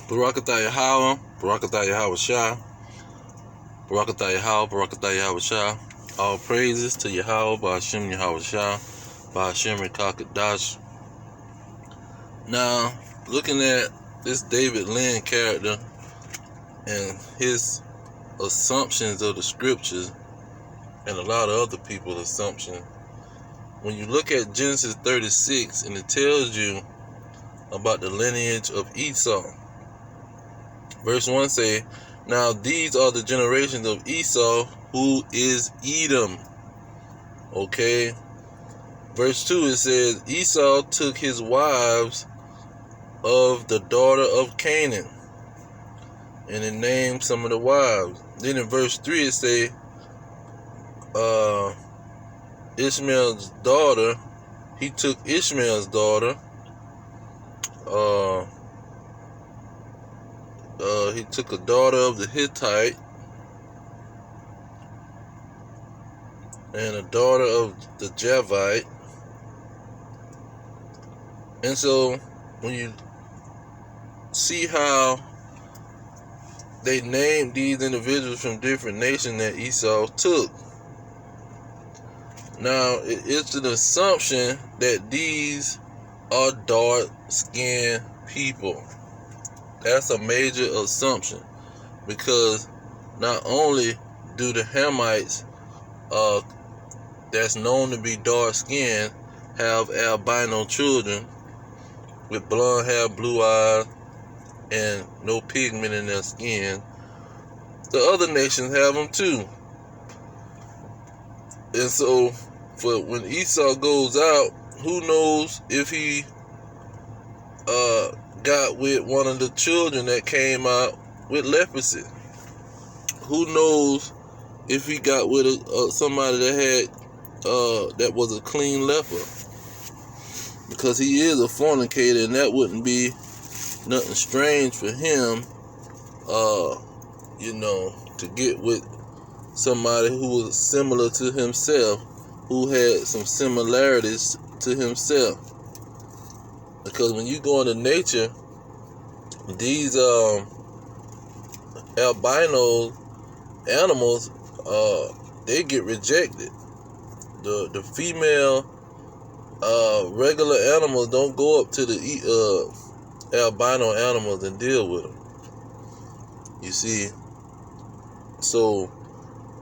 Barakatah Yahweh, Barakatah Yahweh Shah, Barakatah Yahweh, Barakatah Yahweh Shah. All praises to Yahweh, Ba'ashem Yahweh Shah, Ba'ashem Rekakadash. Now, looking at this David LYNN character and his assumptions of the scriptures, and a lot of other people's assumptions, when you look at Genesis 36 and it tells you about the lineage of Esau, verse 1 say, now these are the generations of Esau, who is Edom. Okay. Verse 2 it says, Esau took his wives of the daughter of Canaan, and it named some of the wives. Then in verse 3 it say, Ishmael's daughter, he took Ishmael's daughter, he took a daughter of the Hittite and a daughter of the Javite. And so when you see how they named these individuals from different nations that Esau took, now it's an assumption that these are dark-skinned people. That's a major assumption, because not only do the Hamites, that's known to be dark-skinned, have albino children with blonde hair, blue eyes, and no pigment in their skin, the other nations have them too. And so, for when Esau goes out, who knows if he got with one of the children that came out with leprosy? Who knows if he got with somebody that had that was a clean leper? Because he is a fornicator, and that wouldn't be nothing strange for him, to get with somebody who was similar to himself, who had some similarities to himself. Because when you go into nature, these albino animals, they get rejected. The female regular animals don't go up to the albino animals and deal with them. You see, so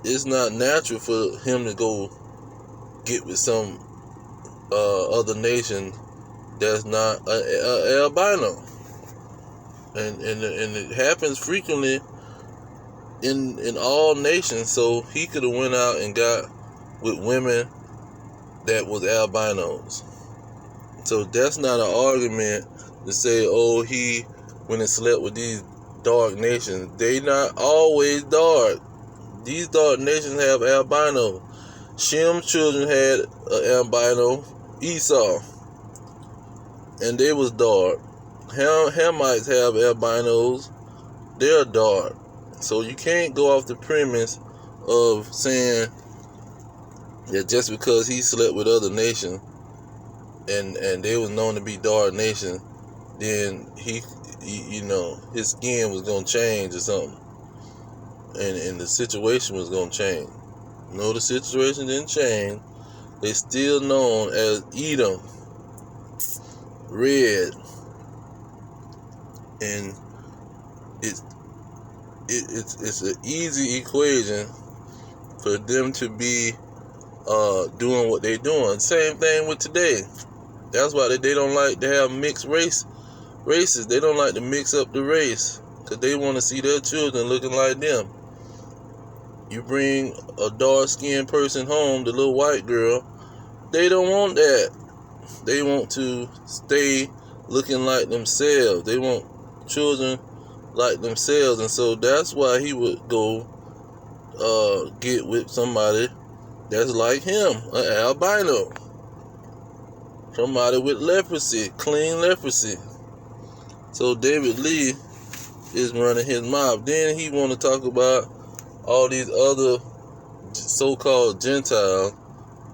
it's not natural for him to go get with some other nation that's not a albino, and it happens frequently in all nations. So he could have went out and got with women that was albinos. So that's not an argument to say, oh, he went and slept with these dark nations. They not always dark. These dark nations have albino. Shem's children had an albino, Esau, and they was dark. Hamites have albinos, they're dark. So you can't go off the premise of saying that just because he slept with other nations and they was known to be dark nations, then he his skin was gonna change or something, and the situation was gonna change. No, the situation didn't change. They still known as Edom, red, and it's an easy equation for them to be doing what they're doing. Same thing with today. That's why they don't like to have mixed races. They don't like to mix up the race, because they want to see their children looking like them. You bring a dark-skinned person home, the little white girl, they don't want that. They want to stay looking like themselves. They want children like themselves. And so that's why he would go get with somebody that's like him, an albino. Somebody with leprosy, clean leprosy. So David Lee is running his mouth. Then he want to talk about all these other so-called Gentiles,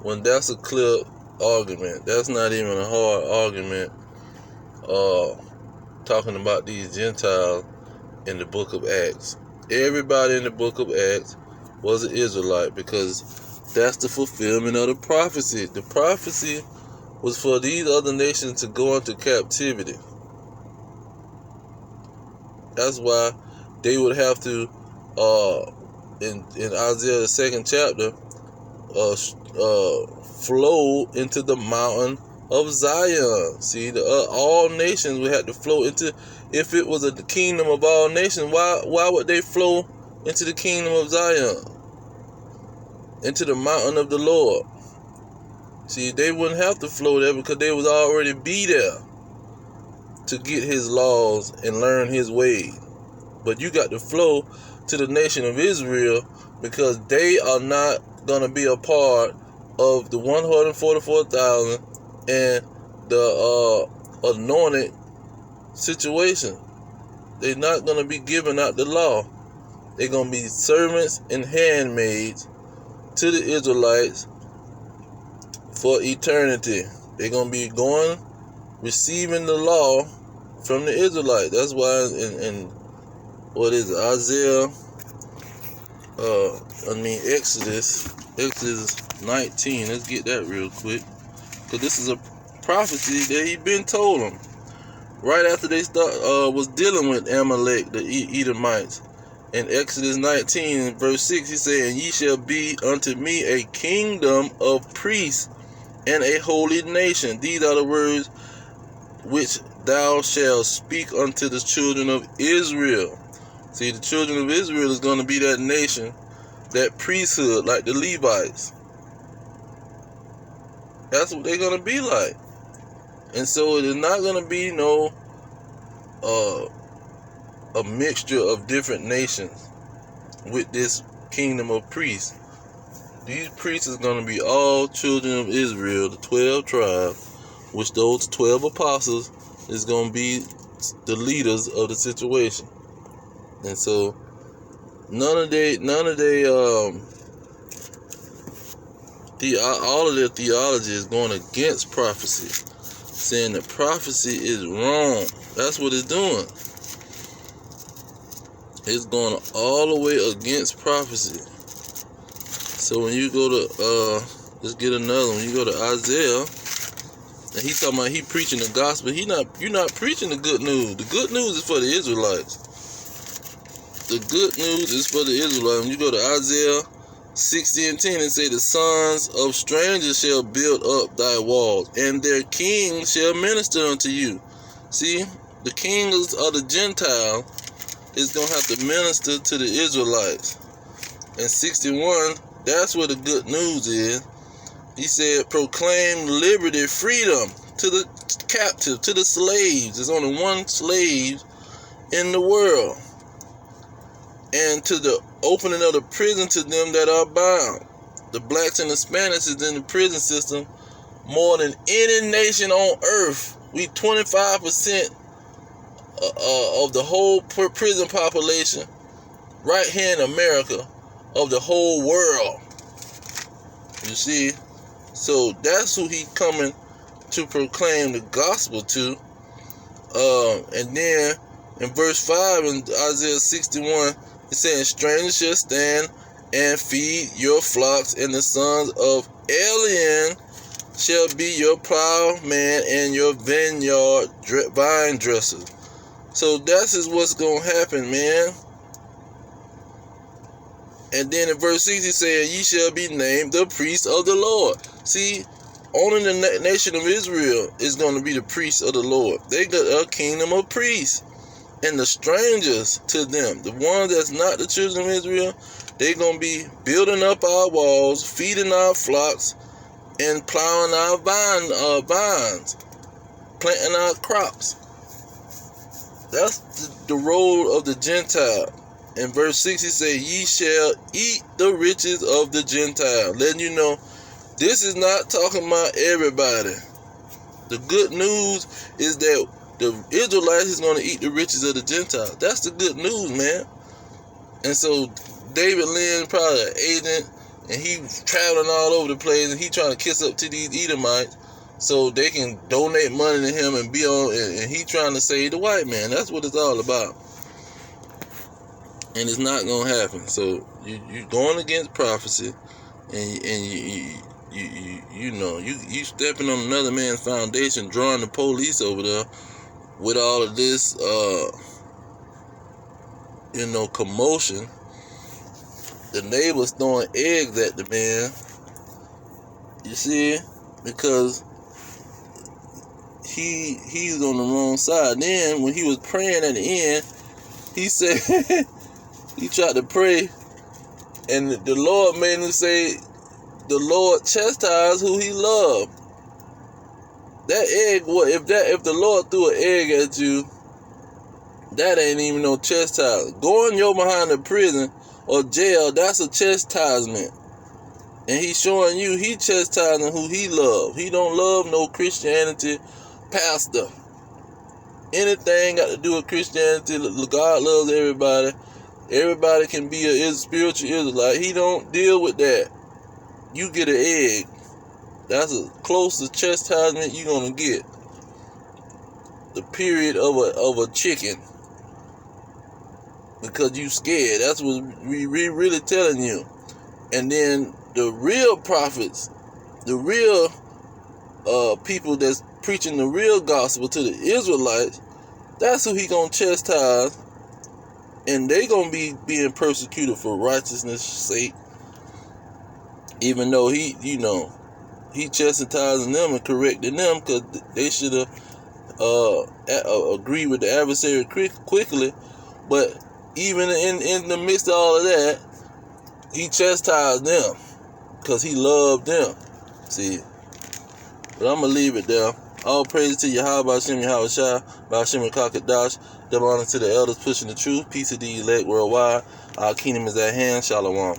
when that's a clear argument. That's not even a hard argument talking about these Gentiles in the book of Acts. Everybody in the book of Acts was an Israelite, because that's the fulfillment of the prophecy. The prophecy was for these other nations to go into captivity. That's why they would have to, in Isaiah the 2nd chapter, flow into the mountain of Zion. See, all nations would have to flow into. If it was the kingdom of all nations, why would they flow into the kingdom of Zion, into the mountain of the Lord? See, they wouldn't have to flow there, because they would already be there to get his laws and learn his ways. But you got to flow to the nation of Israel, because they are not going to be a part of the 144,000 and the anointed situation. They're not going to be giving out the law. They're going to be servants and handmaids to the Israelites for eternity. They're going to be receiving the law from the Israelites. That's why in what is it, Isaiah, Exodus 19. Let's get that real quick, because this is a prophecy that he been told them right after they was dealing with Amalek, the Edomites. In Exodus 19, verse 6, he said, "And ye shall be unto me a kingdom of priests and a holy nation. These are the words which thou shalt speak unto the children of Israel." See, the children of Israel is going to be that nation, that priesthood, like the Levites. That's what they're going to be like. And so it is not going to be no a mixture of different nations with this kingdom of priests. These priests is going to be all children of Israel, the 12 tribes, which those 12 apostles is going to be the leaders of the situation. And so all of their theology is going against prophecy, saying that prophecy is wrong. That's what it's doing. It's going all the way against prophecy. So when you go to let's get another one. You go to Isaiah, and he's talking about he preaching the gospel. You're not preaching the good news. The good news is for the Israelites. The good news is for the Israelites. When you go to Isaiah 60 and 10, it say, "The sons of strangers shall build up thy walls, and their kings shall minister unto you." See, the kings of the Gentile is going to have to minister to the Israelites. In 61, that's where the good news is. He said, "Proclaim liberty, freedom to the captive, to the slaves." There's only one slave in the world. "And to the opening of the prison to them that are bound." The blacks and the Spanish is in the prison system more than any nation on earth. We 25% of the whole prison population right here in America, of the whole world. You see? So that's who he coming to proclaim the gospel to. And then in verse 5 in Isaiah 61, it says, "Strangers shall stand and feed your flocks, and the sons of alien shall be your plowman and your vineyard vine dressers." So that's is what's going to happen, man. And then in verse 6 he said, "Ye shall be named the priests of the Lord." See, only the nation of Israel is going to be the priests of the Lord. They got a kingdom of priests. And the strangers to them, the ones that's not the children of Israel, they're going to be building up our walls, feeding our flocks, and plowing our vines, planting our crops. That's the role of the Gentile. In verse 6 he said, "Ye shall eat the riches of the Gentile." Letting you know, this is not talking about everybody. The good news is that the Israelites is going to eat the riches of the Gentiles. That's the good news, man. And so David LYNN probably an agent, and he traveling all over the place, and he trying to kiss up to these Edomites so they can donate money to him and be on, and he trying to save the white man. That's what it's all about. And it's not gonna happen. So you going against prophecy, and you stepping on another man's foundation, drawing the police over there with all of this commotion. The neighbors throwing eggs at the man. You see, because he's on the wrong side. Then when he was praying at the end, he said he tried to pray, and the Lord made him say, "The Lord chastised who He loved." That egg, if the Lord threw an egg at you, that ain't even no chastisement. Going your behind the prison or jail, that's a chastisement. And He's showing you He chastising who He love. He don't love no Christianity pastor. Anything got to do with Christianity, God loves everybody. Everybody can be a spiritual Israelite. He don't deal with that. You get an egg. That's the closest chastisement you're gonna get. The period of a chicken. Because you scared. That's what we really telling you. And then the real prophets, the real people that's preaching the real gospel to the Israelites, that's who He gonna chastise. And they gonna be being persecuted for righteousness' sake. Even though He chastising them and correcting them, because they should have agreed with the adversary quickly. But even in the midst of all of that, He chastised them because He loved them. See, but I'm gonna leave it there. All praise to Yahweh, Hashem, Yahweh Shai, Hashem and Kakadash. Double honor to the elders pushing the truth. Peace to the elect worldwide. Our kingdom is at hand. Shalom.